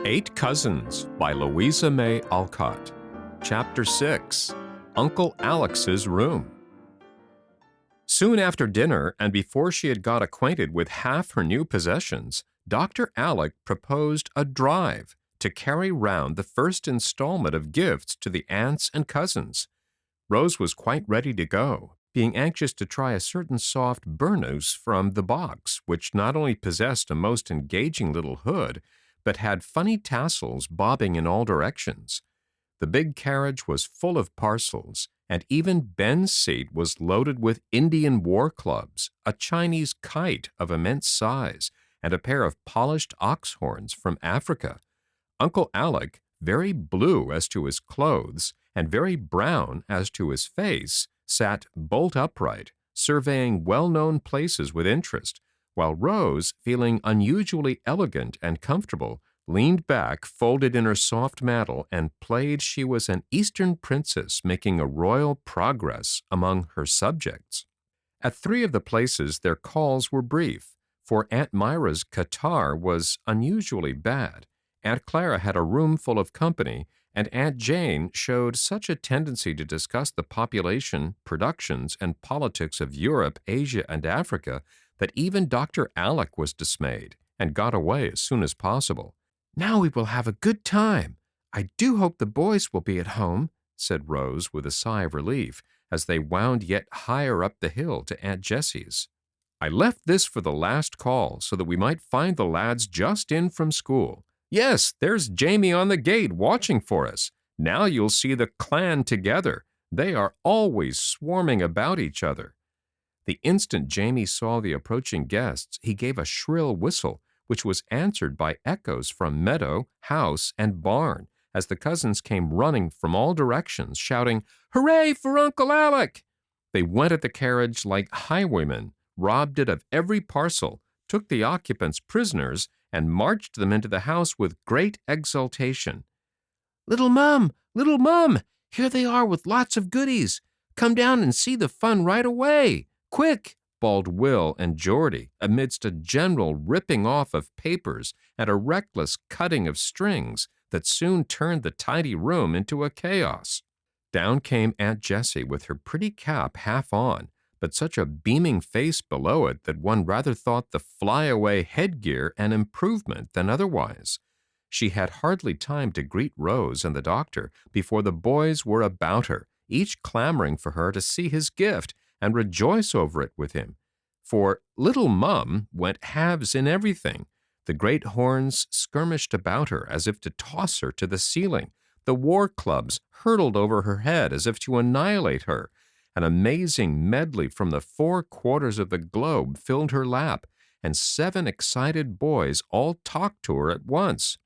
Eight Cousins by Louisa May Alcott. Chapter 6. Uncle Alec's Room. Soon after dinner, and before she had got acquainted with half her new possessions, Dr. Alec proposed a drive to carry round the first installment of gifts to the aunts and cousins. Rose was quite ready to go, being anxious to try a certain soft burnous from the box, which not only possessed a most engaging little hood, but had funny tassels bobbing in all directions. The big carriage was full of parcels, and even Ben's seat was loaded with Indian war clubs, a Chinese kite of immense size, and a pair of polished ox horns from Africa. Uncle Alec, very blue as to his clothes, and very brown as to his face, sat bolt upright, surveying well-known places with interest, while Rose, feeling unusually elegant and comfortable, leaned back, folded in her soft mantle, and played she was an Eastern princess making a royal progress among her subjects. At three of the places their calls were brief, for Aunt Myra's catarrh was unusually bad, Aunt Clara had a room full of company, and Aunt Jane showed such a tendency to discuss the population, productions, and politics of Europe, Asia, and Africa that even Dr. Alec was dismayed and got away as soon as possible. "Now we will have a good time. I do hope the boys will be at home," said Rose with a sigh of relief as they wound yet higher up the hill to Aunt Jessie's. "I left this for the last call so that we might find the lads just in from school. Yes, there's Jamie on the gate watching for us. Now you'll see the clan together. They are always swarming about each other." The instant Jamie saw the approaching guests, he gave a shrill whistle, which was answered by echoes from meadow, house, and barn, as the cousins came running from all directions, shouting, "Hooray for Uncle Alec!" They went at the carriage like highwaymen, robbed it of every parcel, took the occupants prisoners, and marched them into the house with great exultation. Little Mum! Here they are with lots of goodies. Come down and see the fun right away. Quick!" bawled Will and Geordie, amidst a general ripping off of papers and a reckless cutting of strings that soon turned the tidy room into a chaos. Down came Aunt Jessie with her pretty cap half on, but such a beaming face below it that one rather thought the flyaway headgear an improvement than otherwise. She had hardly time to greet Rose and the doctor before the boys were about her, each clamoring for her to see his gift and rejoice over it with him. For little Mum went halves in everything. The great horns skirmished about her as if to toss her to the ceiling. The war clubs hurtled over her head as if to annihilate her. An amazing medley from the four quarters of the globe filled her lap, and 7 excited boys all talked to her at once.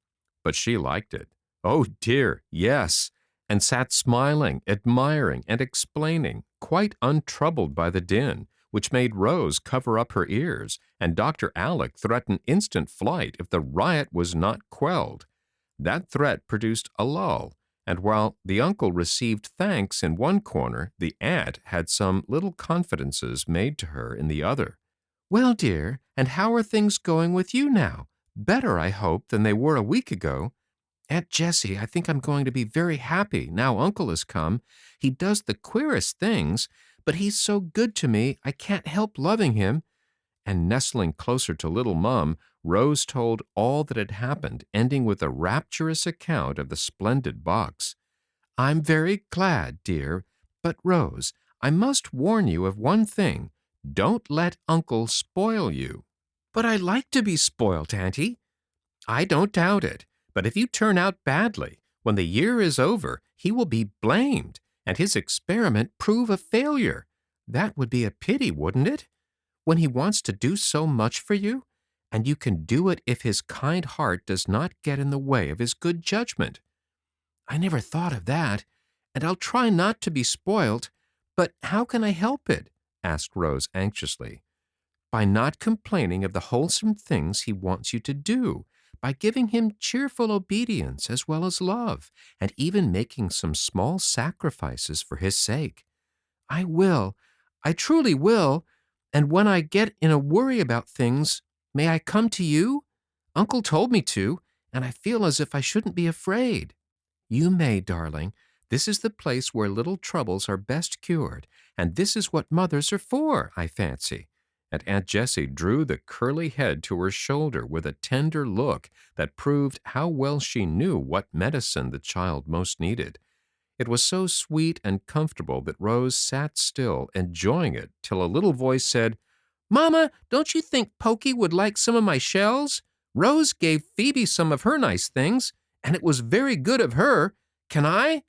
But she liked it. Oh dear, yes, and sat smiling, admiring, and explaining, quite untroubled by the din, which made Rose cover up her ears, and Dr. Alec threaten instant flight if the riot was not quelled. That threat produced a lull, and while the uncle received thanks in one corner, the aunt had some little confidences made to her in the other. "Well, dear, and how are things going with you now? Better, I hope, than they were a week ago. Aunt Jessie, I think I'm going to be very happy now Uncle has come. He does the queerest things, but he's so good to me I can't help loving him." And nestling closer to little Mum, Rose told all that had happened, ending with a rapturous account of the splendid box. "I'm very glad, dear, but Rose, I must warn you of one thing. Don't let Uncle spoil you." "But I like to be spoilt, Auntie." "I don't doubt it. But if you turn out badly, when the year is over, he will be blamed, and his experiment prove a failure. That would be a pity, wouldn't it? When he wants to do so much for you, and you can do it if his kind heart does not get in the way of his good judgment." "I never thought of that, and I'll try not to be spoilt, but how can I help it?" asked Rose anxiously. "By not complaining of the wholesome things he wants you to do, by giving him cheerful obedience as well as love, and even making some small sacrifices for his sake." "I will. I truly will. And when I get in a worry about things, may I come to you? Uncle told me to, and I feel as if I shouldn't be afraid." "You may, darling. This is the place where little troubles are best cured, and this is what mothers are for, I fancy." And Aunt Jessie drew the curly head to her shoulder with a tender look that proved how well she knew what medicine the child most needed. It was so sweet and comfortable that Rose sat still, enjoying it, till a little voice said, "Mama, don't you think Pokey would like some of my shells? Rose gave Phoebe some of her nice things, and it was very good of her. Can I?"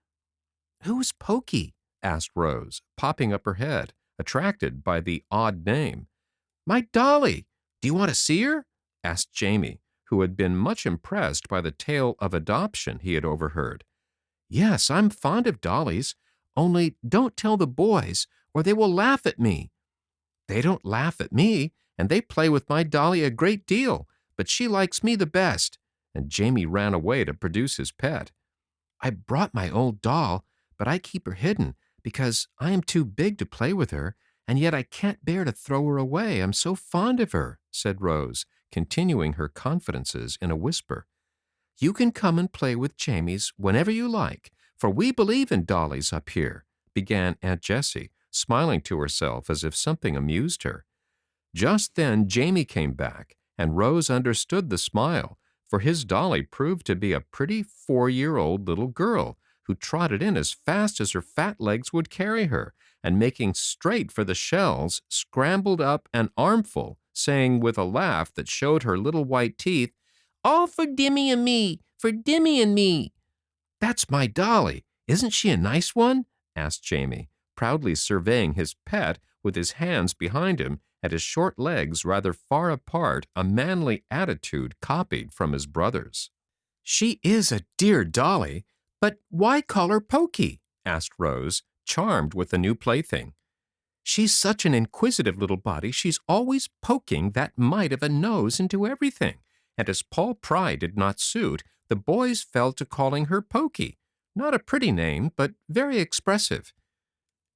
"Who's Pokey?" asked Rose, popping up her head, attracted by the odd name. "My dolly. Do you want to see her?" asked Jamie, who had been much impressed by the tale of adoption he had overheard. "Yes, I'm fond of dollies. Only don't tell the boys, or they will laugh at me." "They don't laugh at me, and they play with my dolly a great deal, but she likes me the best." And Jamie ran away to produce his pet. "I brought my old doll, but I keep her hidden because I am too big to play with her, and yet I can't bear to throw her away. I'm so fond of her," said Rose, continuing her confidences in a whisper. "You can come and play with Jamie's whenever you like, for we believe in dollies up here," began Aunt Jessie, smiling to herself as if something amused her. Just then Jamie came back, and Rose understood the smile, for his dolly proved to be a pretty 4-year-old little girl who trotted in as fast as her fat legs would carry her, and making straight for the shells, scrambled up an armful, saying with a laugh that showed her little white teeth, "All for Dimmy and me, for Dimmy and me." "That's my dolly. Isn't she a nice one?" asked Jamie, proudly surveying his pet with his hands behind him and his short legs rather far apart, a manly attitude copied from his brother's. "She is a dear dolly, but why call her Pokey?" asked Rose, charmed with the new plaything. "She's such an inquisitive little body, she's always poking that mite of a nose into everything, and as Paul Pry did not suit, the boys fell to calling her Pokey. Not a pretty name, but very expressive."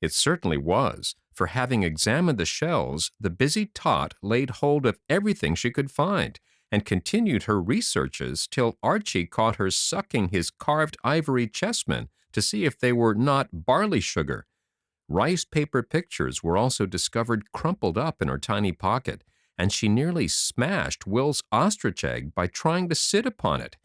It certainly was, for having examined the shells, the busy tot laid hold of everything she could find, and continued her researches till Archie caught her sucking his carved ivory chessmen to see if they were not barley sugar. Rice paper pictures were also discovered crumpled up in her tiny pocket, and she nearly smashed Will's ostrich egg by trying to sit upon it.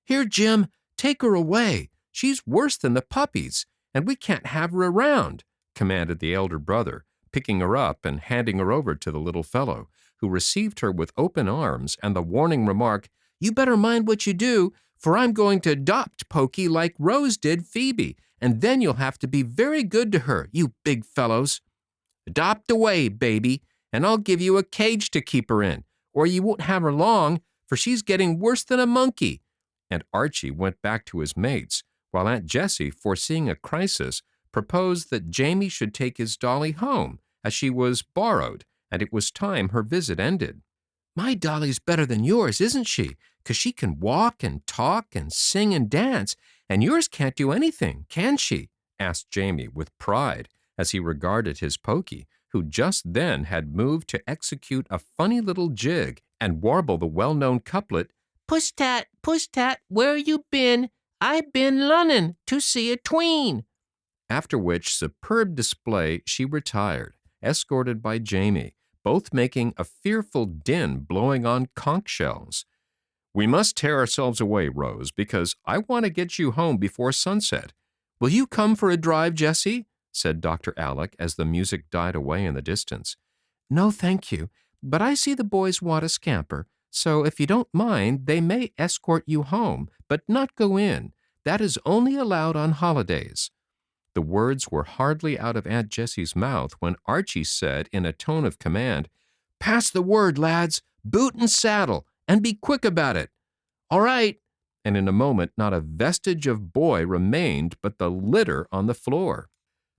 "Here, Jim, take her away. She's worse than the puppies, and we can't have her around," commanded the elder brother, picking her up and handing her over to the little fellow, who received her with open arms and the warning remark, "You better mind what you do, for I'm going to adopt Pokey like Rose did Phoebe, and then you'll have to be very good to her, you big fellows. Adopt away, baby, and I'll give you a cage to keep her in, or you won't have her long, for she's getting worse than a monkey." And Archie went back to his mates, while Aunt Jessie, foreseeing a crisis, proposed that Jamie should take his dolly home, as she was borrowed, and it was time her visit ended. "My dolly's better than yours, isn't she? 'Cause she can walk and talk and sing and dance, and yours can't do anything, can she?" asked Jamie with pride, as he regarded his Pokey, who just then had moved to execute a funny little jig and warble the well-known couplet, Puss-tat, where you been? I been lunnin' to see a tween." After which superb display she retired, escorted by Jamie, both making a fearful din blowing on conch shells. "We must tear ourselves away, Rose, because I want to get you home before sunset. Will you come for a drive, Jessie?" said Dr. Alec as the music died away in the distance. "No, thank you, but I see the boys want a scamper, so if you don't mind, they may escort you home, but not go in. That is only allowed on holidays." The words were hardly out of Aunt Jessie's mouth when Archie said in a tone of command, "Pass the word, lads, boot and saddle, and be quick about it." "All right." And in a moment not a vestige of boy remained but the litter on the floor.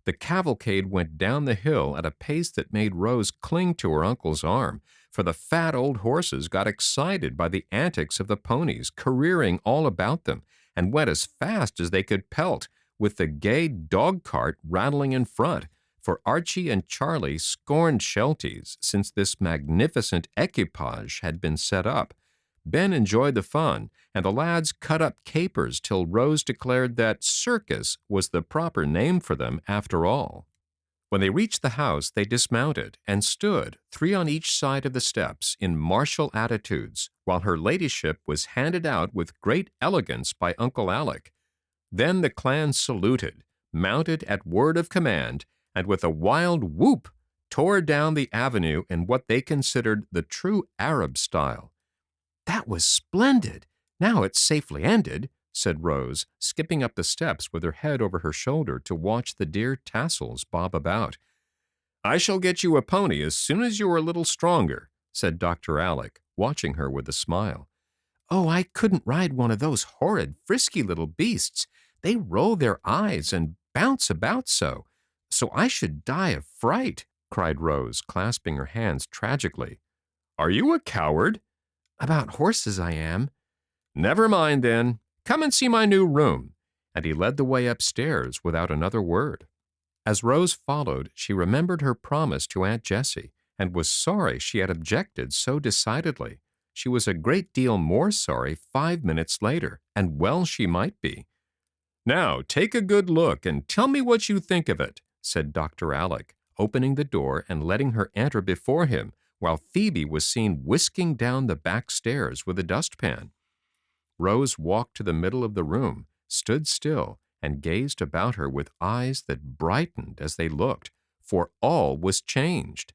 The cavalcade went down the hill at a pace that made Rose cling to her uncle's arm, for the fat old horses got excited by the antics of the ponies careering all about them, and went as fast as they could pelt, with the gay dog-cart rattling in front, for Archie and Charlie scorned Shelties since this magnificent equipage had been set up. Ben enjoyed the fun, and the lads cut up capers till Rose declared that circus was the proper name for them after all. When they reached the house, they dismounted and stood, 3 on each side of the steps, in martial attitudes, while her ladyship was handed out with great elegance by Uncle Alec. Then the clan saluted, mounted at word of command, and with a wild whoop tore down the avenue in what they considered the true Arab style. "That was splendid! Now it's safely ended," said Rose, skipping up the steps with her head over her shoulder to watch the dear tassels bob about. "I shall get you a pony as soon as you are a little stronger," said Dr. Alec, watching her with a smile. "Oh, I couldn't ride one of those horrid, frisky little beasts. They roll their eyes and bounce about so I should die of fright," cried Rose, clasping her hands tragically. "Are you a coward?" "About horses I am." "Never mind, then. Come and see my new room." And he led the way upstairs without another word. As Rose followed, she remembered her promise to Aunt Jessie, and was sorry she had objected so decidedly. She was a great deal more sorry 5 minutes later, and well she might be. "Now, take a good look and tell me what you think of it," said Dr. Alec, opening the door and letting her enter before him, while Phebe was seen whisking down the back stairs with a dustpan. Rose walked to the middle of the room, stood still, and gazed about her with eyes that brightened as they looked, for all was changed.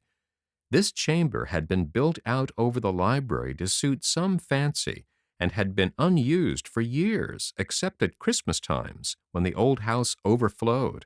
This chamber had been built out over the library to suit some fancy, and had been unused for years, except at Christmas times, when the old house overflowed.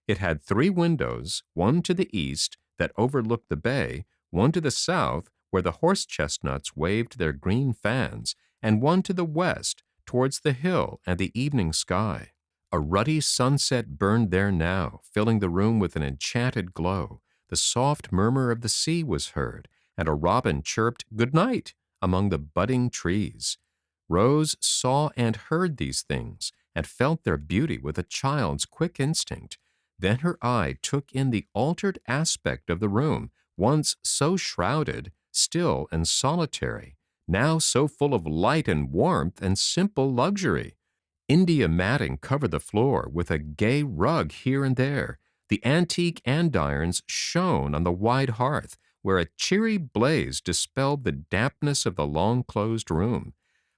It had 3 windows, one to the east, that overlooked the bay, one to the south, where the horse chestnuts waved their green fans, and one to the west, towards the hill and the evening sky. A ruddy sunset burned there now, filling the room with an enchanted glow. The soft murmur of the sea was heard, and a robin chirped "good night" among the budding trees. Rose saw and heard these things, and felt their beauty with a child's quick instinct. Then her eye took in the altered aspect of the room, once so shrouded, still and solitary, now so full of light and warmth and simple luxury. India matting covered the floor, with a gay rug here and there. The antique andirons shone on the wide hearth, where a cheery blaze dispelled the dampness of the long-closed room.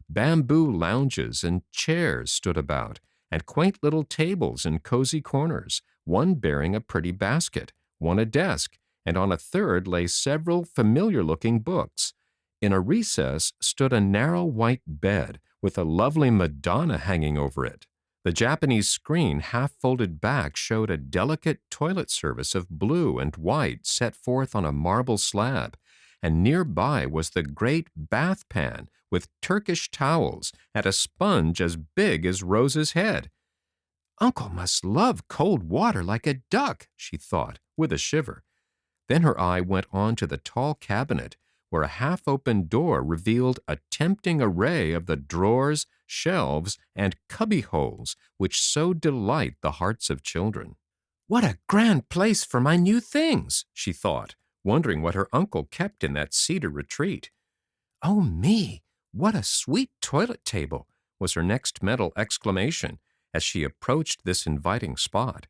Bamboo lounges and chairs stood about, and quaint little tables in cozy corners, one bearing a pretty basket, one a desk, and on a third lay several familiar-looking books. In a recess stood a narrow white bed, with a lovely Madonna hanging over it. The Japanese screen, half folded back, showed a delicate toilet service of blue and white set forth on a marble slab, and nearby was the great bath pan with Turkish towels and a sponge as big as Rose's head. "Uncle must love cold water like a duck," she thought, with a shiver. Then her eye went on to the tall cabinet, where a half-open door revealed a tempting array of the drawers, shelves, and cubby-holes which so delight the hearts of children. "What a grand place for my new things," she thought, wondering what her uncle kept in that cedar retreat. "Oh, me, what a sweet toilet table," was her next mental exclamation as she approached this inviting spot.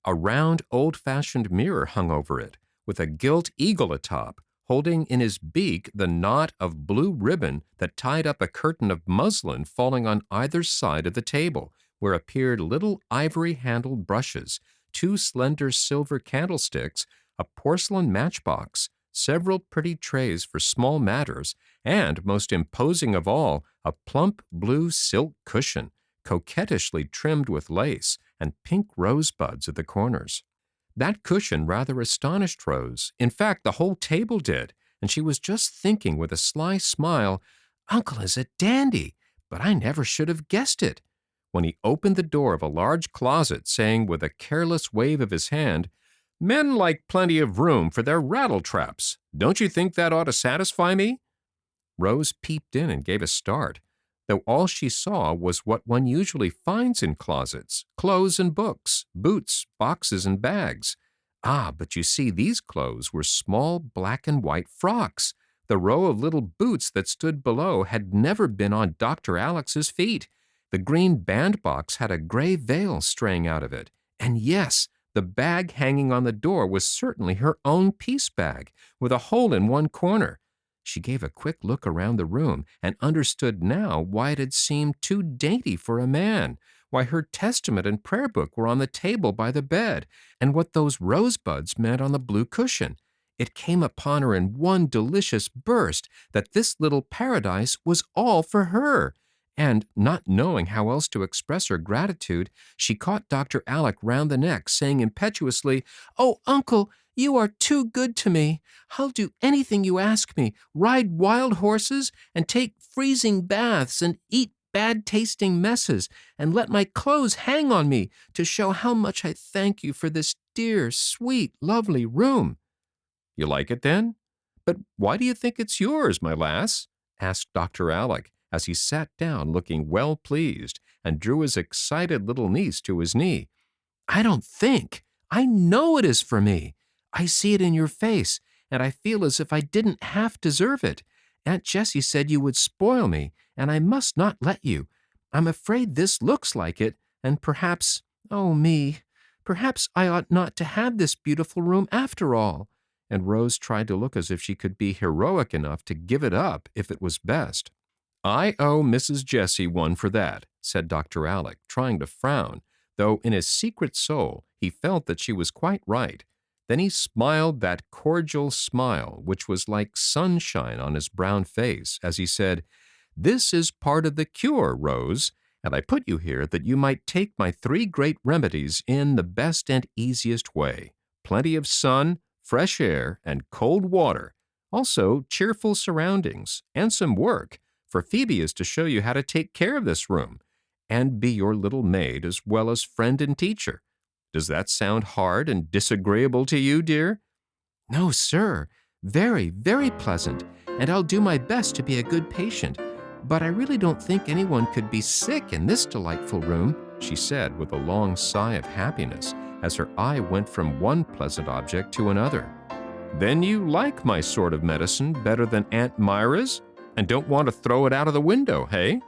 A round, old-fashioned mirror hung over it, with a gilt eagle atop, holding in his beak the knot of blue ribbon that tied up a curtain of muslin falling on either side of the table, where appeared little ivory-handled brushes, 2 slender silver candlesticks, a porcelain matchbox, several pretty trays for small matters, and, most imposing of all, a plump blue silk cushion, coquettishly trimmed with lace, and pink rosebuds at the corners. That cushion rather astonished Rose. In fact, the whole table did, and she was just thinking with a sly smile, "Uncle is a dandy, but I never should have guessed it," when he opened the door of a large closet, saying with a careless wave of his hand, "Men like plenty of room for their rattle-traps. Don't you think that ought to satisfy me?" Rose peeped in and gave a start, though all she saw was what one usually finds in closets: clothes and books, boots, boxes, and bags. Ah, but you see, these clothes were small black and white frocks, The row of little boots that stood below had never been on Dr. Alex's feet. The green bandbox had a gray veil straying out of it. And yes, the bag hanging on the door was certainly her own piece bag, with a hole in one corner. She gave a quick look around the room and understood now why it had seemed too dainty for a man, why her Testament and prayer book were on the table by the bed, and what those rosebuds meant on the blue cushion. It came upon her in one delicious burst that this little paradise was all for her. And, not knowing how else to express her gratitude, she caught Dr. Alec round the neck, saying impetuously, "Oh, Uncle, you are too good to me. I'll do anything you ask me, ride wild horses, and take freezing baths, and eat bad-tasting messes, and let my clothes hang on me to show how much I thank you for this dear, sweet, lovely room." "You like it, then? But why do you think it's yours, my lass?" asked Dr. Alec, as he sat down looking well pleased and drew his excited little niece to his knee. "I don't think. I know it is for me. I see it in your face, and I feel as if I didn't half deserve it. Aunt Jessie said you would spoil me, and I must not let you. I'm afraid this looks like it, and perhaps, oh me, perhaps I ought not to have this beautiful room after all." And Rose tried to look as if she could be heroic enough to give it up if it was best. "I owe Mrs. Jessie one for that," said Dr. Alec, trying to frown, though in his secret soul he felt that she was quite right. Then he smiled that cordial smile which was like sunshine on his brown face as he said, "This is part of the cure, Rose, and I put you here that you might take my 3 great remedies in the best and easiest way. Plenty of sun, fresh air, and cold water, also cheerful surroundings, and some work, for Phebe is to show you how to take care of this room, and be your little maid as well as friend and teacher. Does that sound hard and disagreeable to you, dear?" "No, sir. Very, very pleasant, and I'll do my best to be a good patient. But I really don't think anyone could be sick in this delightful room," she said with a long sigh of happiness as her eye went from one pleasant object to another. "Then you like my sort of medicine better than Aunt Myra's, and don't want to throw it out of the window, hey?"